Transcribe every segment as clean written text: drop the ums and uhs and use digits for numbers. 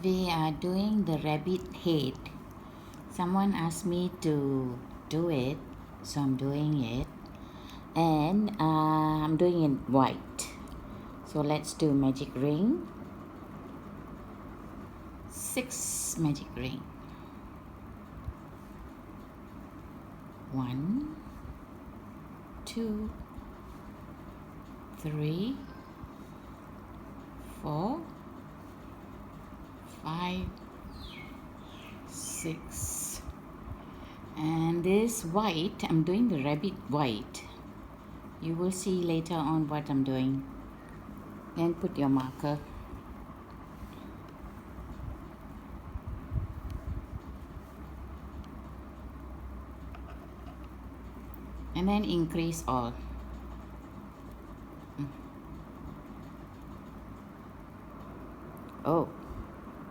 we are doing the rabbit head. Someone asked me to do it, so I'm doing it, and I'm doing it white. So let's do magic ring. 6 magic ring. 1, 2, 3, 4, 5, 6, and this white, I'm doing the rabbit white. You will see later on what I'm doing. Then put your marker. And then increase all. Oh,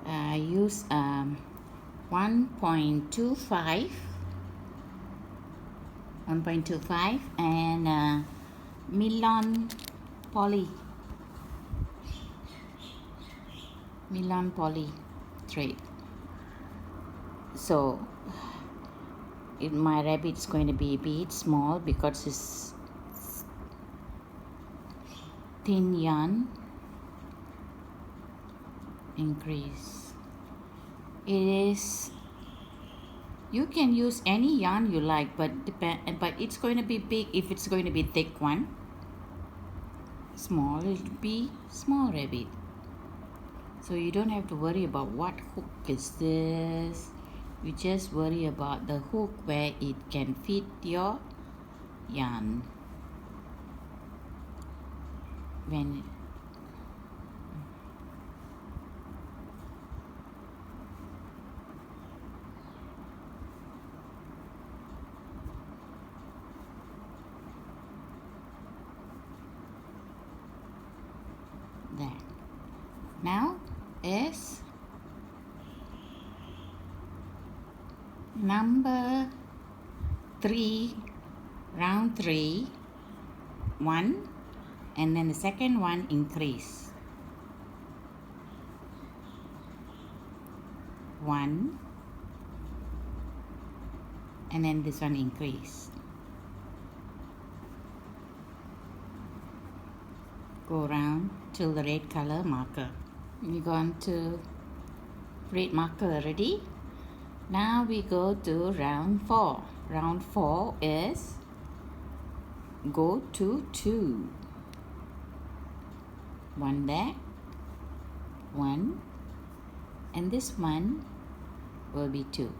I use 1.25 and Milan poly thread. So my rabbit is going to be a bit small because it's thin yarn. Increase. It is, you can use any yarn you like, but it's going to be big if it's going to be thick one. Small, it'll be small rabbit. So you don't have to worry about what hook is this. You just worry about the hook where it can fit your yarn. When there. Now is number 3, round 3, 1, and then the second one increase. 1, and then this one increase. Go around till the red color marker. We gone to red marker already. Now we go to round 4. Round 4 is go to 2. 1 there, 1, and this one will be 2.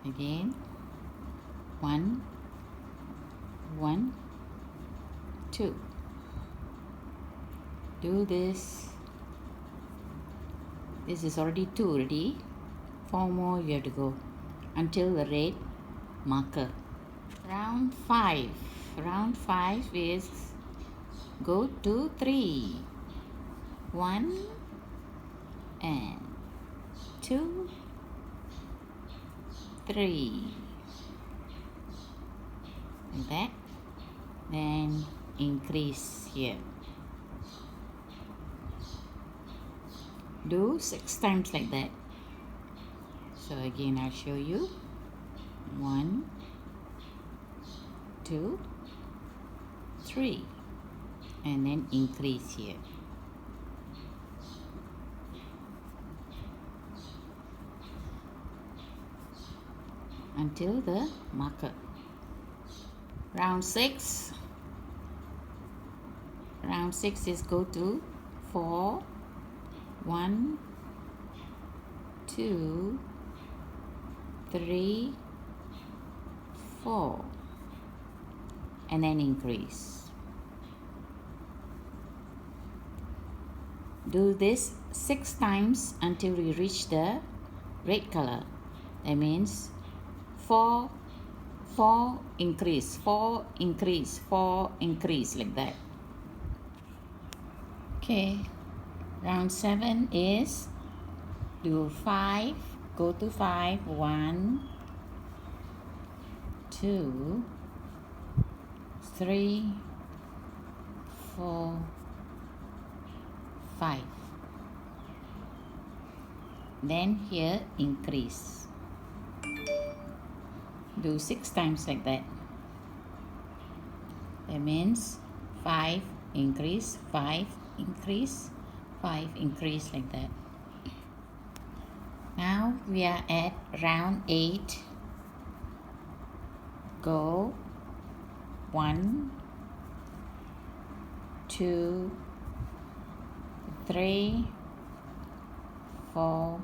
Again, 1, 1, 2. Do this. This is already 2 already. 4 more you have to go until the red marker. Round 5. Round 5 is go to 3. 1 and 2, 3. Like that. Then increase here. Do 6 times like that. So again I'll show you. 1, 2, 3, and then increase here. Until the marker. Round 6. Round 6 is go to 4, 1, 2, 3, 4, and then increase. Do this 6 times until we reach the red color. That means 4, 4, increase, 4, increase, 4, increase, like that. Okay, round 7 is do 5, go to 5, 1, 2, 3, 4, 5. Then here increase. Do 6 times like that. That means 5 increase, 5 increase, 5 increase like that. Now we are at round 8. Go 1, 2, 3, 4,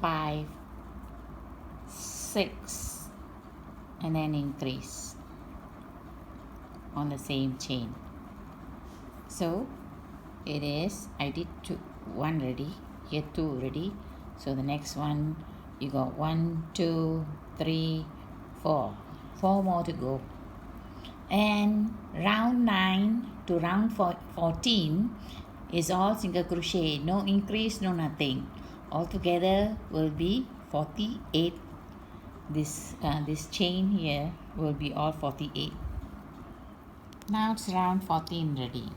5, 6, and then increase on the same chain. So it is, I did 1 already, here 2 already. So the next one you got 1, 2, 3, 4 more to go. And round 9 to round 14 is all single crochet, no increase, no nothing. Altogether will be 48. This chain here will be all 48. Now it's round 14 ready.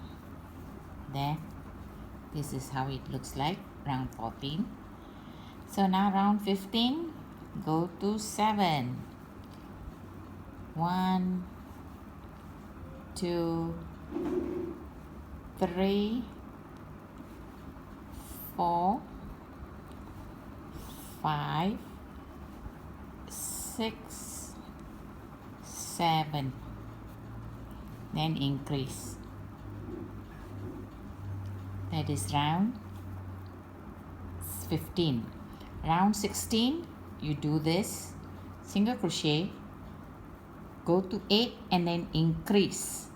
There, this is how it looks like, round 14. So now round 15, go to 7. 1, 2, 3, 4, 5, 6, 7. Then increase. That is round 15. Round 16, you do this single crochet, go to 8 and then increase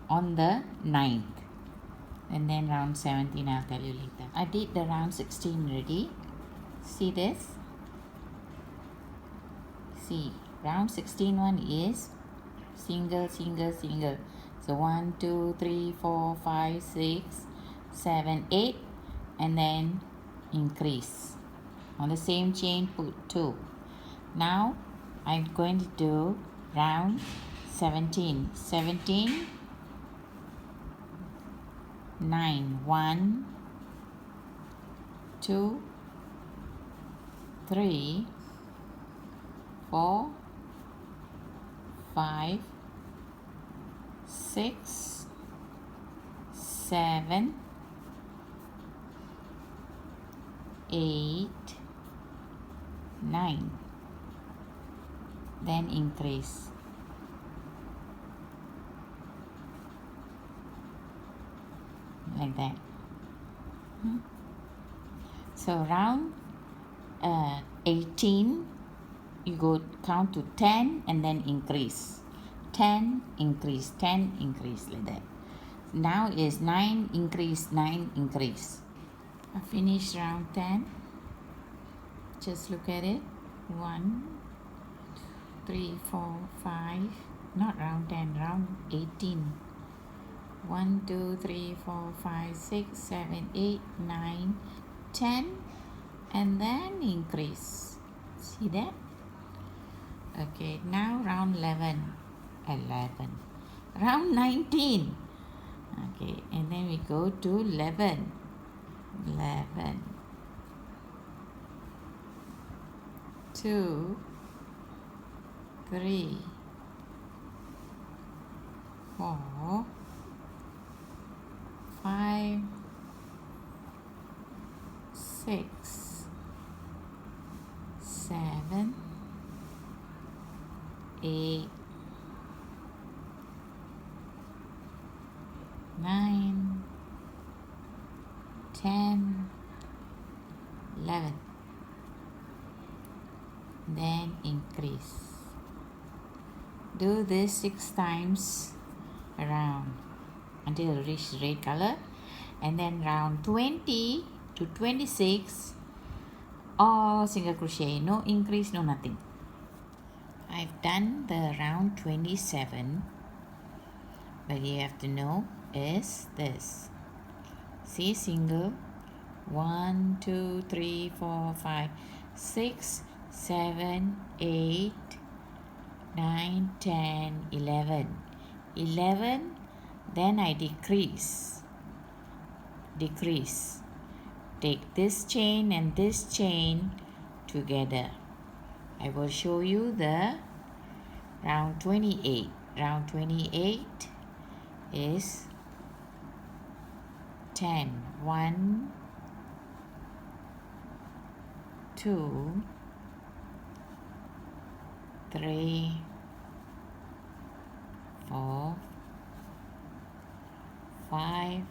on the 9th. And then round 17 I'll tell you later. I did the round 16 already. See this? See, round 16 one is single, single, single. So 1, 2, 3, 4, 5, 6, 7, 8, and then increase. On the same chain, put 2. Now I'm going to do round 17. 17, 9, 1, 2, 3, 4, 5, 6, 7, 8, 9. Then increase. Like that. So round 18, you go count to 10 and then increase. 10, increase, 10, increase, like that. Now is 9, increase, 9, increase. I finished round 10. Just look at it. 1, 3, 4, 5. Not round 10, round 18. 1, 2, 3, 4, 5, 6, 7, 8, 9, 10, and then increase. See that? Okay, now round 11. Round 19. Okay, and then we go to 11. 2, 3, 4, 5, 6, 7, 8, 9, 10, 11. Then increase. Do this 6 times around until you reach red color, and then round 20 to 26 all single crochet, no increase, no nothing. I've done the round 27, but you have to know is this. See, single 1, 2, 3, 4, 5, 6, 7, 8, 9, 10, 11. 11, then I decrease. Take this chain and this chain together. I will show you the round 28. Round 28 is 10. 1, 2, 3, 4, 5,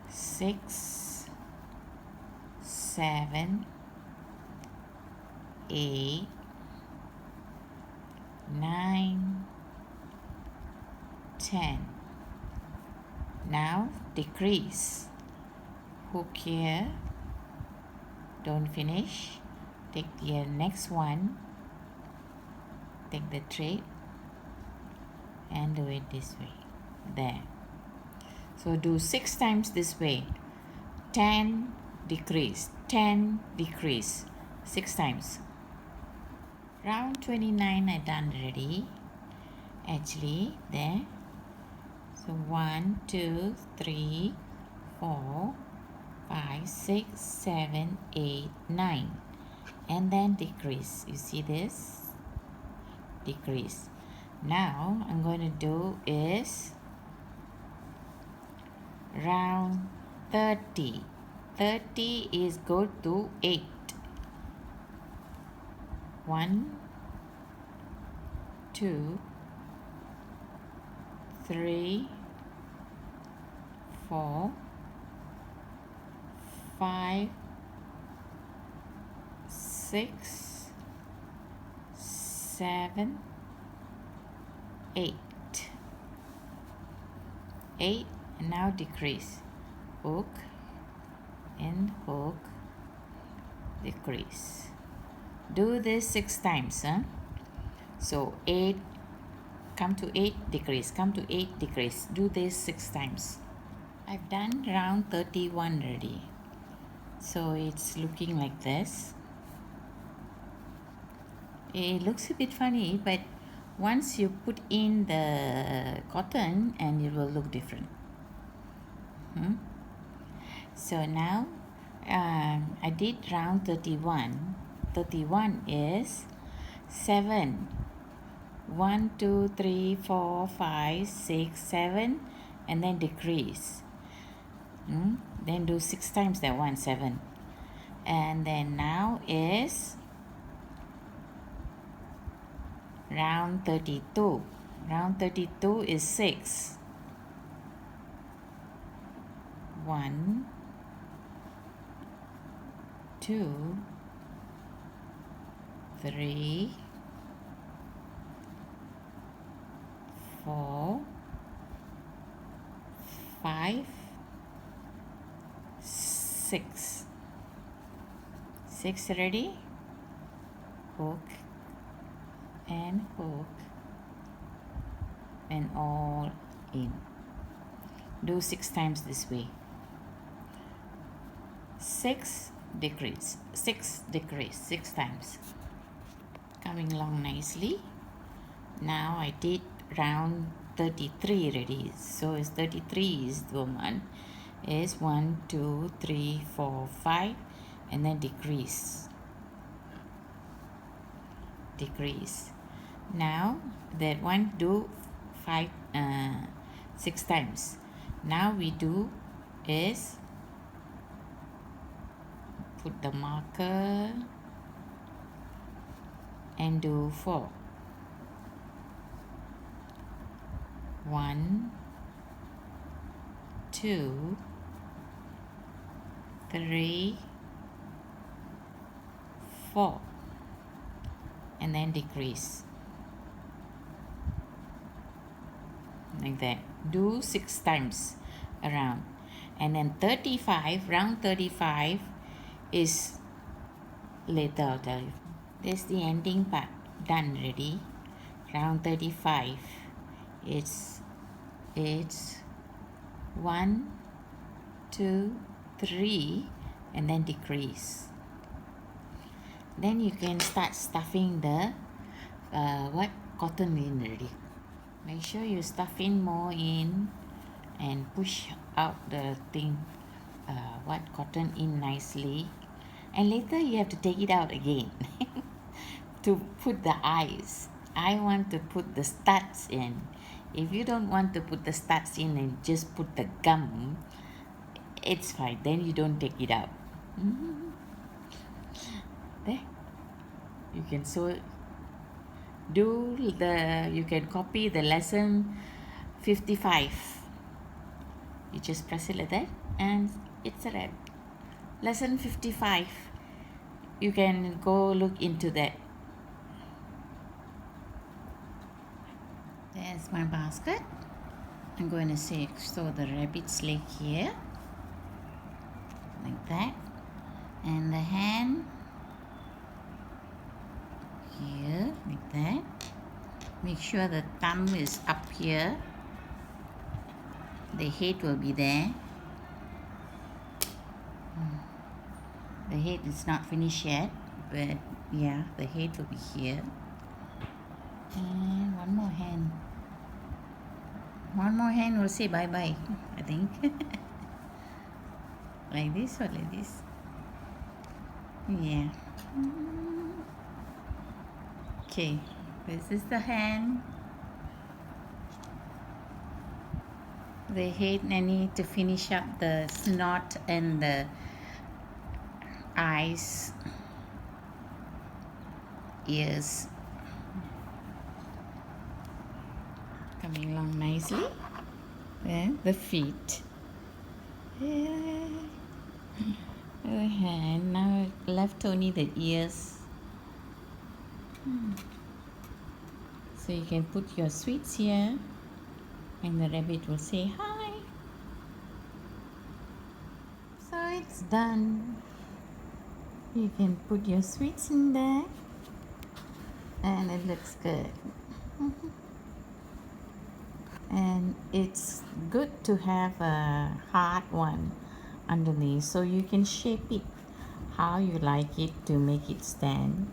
6, 7, 8, 9, 10. Now decrease. Hook here. Don't finish. Take the next one. Take the thread and do it this way. There. So do 6 times this way. 10, decrease, 10, decrease, 6 times. Round 29 I done already. Actually, there. So 1, 2, 3, 4, 5, 6, 7, 8, 9. And then decrease. You see this? Decrease. Now I'm going to do is round 30. 30 is go to 8. 1, 2, 3, 4, 5, 6, 7, 8. 8, and now decrease. Hook and hook, decrease. Do this 6 times. So 8, come to 8, decrease, come to 8, decrease. Do this 6 times. I've done round 31 already. So it's looking like this. It looks a bit funny, but once you put in the cotton, and it will look different. So now I did round 31. 31 is 7. 1, 2, 3, 4, 5, 6, 7, and then decrease. Then do 6 times that one, 7. And then now is round 32. Round 32 is 6. 1, 2, 3, 4, 5, 6. 6 ready? Hook and hook and all in. Do 6 times this way. 6, decrease, 6, decrease, 6 times. Coming along nicely. Now I did round 33 already. So it's 33 is the one. Is 1, 2, 3, 4, 5, and then decrease. Decrease. Now that one do 6 times. Now we do is put the marker and do 4. 1, 2, 3, 4, and then decrease like that. Do 6 times around, and then 35, round 35 is later. I'll tell you. This is the ending part done already. Round 35, it's 1, 2, 3, and then decrease. Then you can start stuffing the cotton in already. Make sure you stuff in more in and push out the thing, what cotton in nicely, and later you have to take it out again to put the eyes. I want to put the studs in. If you don't want to put the studs in and just put the gum, it's fine, then you don't take it out. There, you can sew. You can copy the lesson 55. You just press it like that and it's a red. Lesson 55. You can go look into that. There's my basket. I'm going to sew the rabbit's leg here, like that, and the hand here, like that. Make sure the thumb is up here. The head will be there. The head is not finished yet, but yeah, the head will be here. And one more hand. One more hand will say bye-bye, I think. Like this or like this? Yeah. Okay, this is the hand. The head, I need to finish up the snout and the eyes, ears. Coming along nicely. Then the feet. Yeah. The hand. Now left only the ears. So you can put your sweets here, and the rabbit will say hi. So it's done. You can put your sweets in there, and it looks good. And it's good to have a hard one underneath, so you can shape it how you like it to make it stand.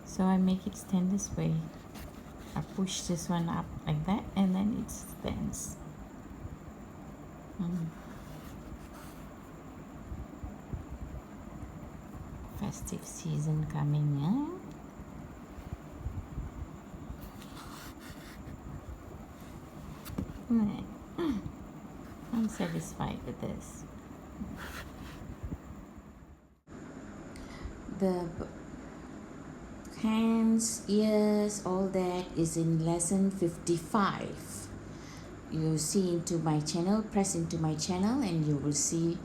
So I make it stand this way. I push this one up like that, and then it stands. Festive season coming, huh? I'm satisfied with this. The hands, ears, all that is in lesson 55. You see into my channel, press into my channel, and you will see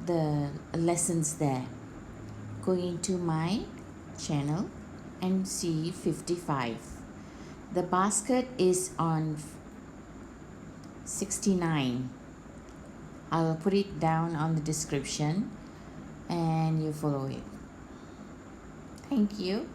the lessons there. Go into my channel and see 55. The basket is on 69. I will put it down on the description and you follow it. Thank you.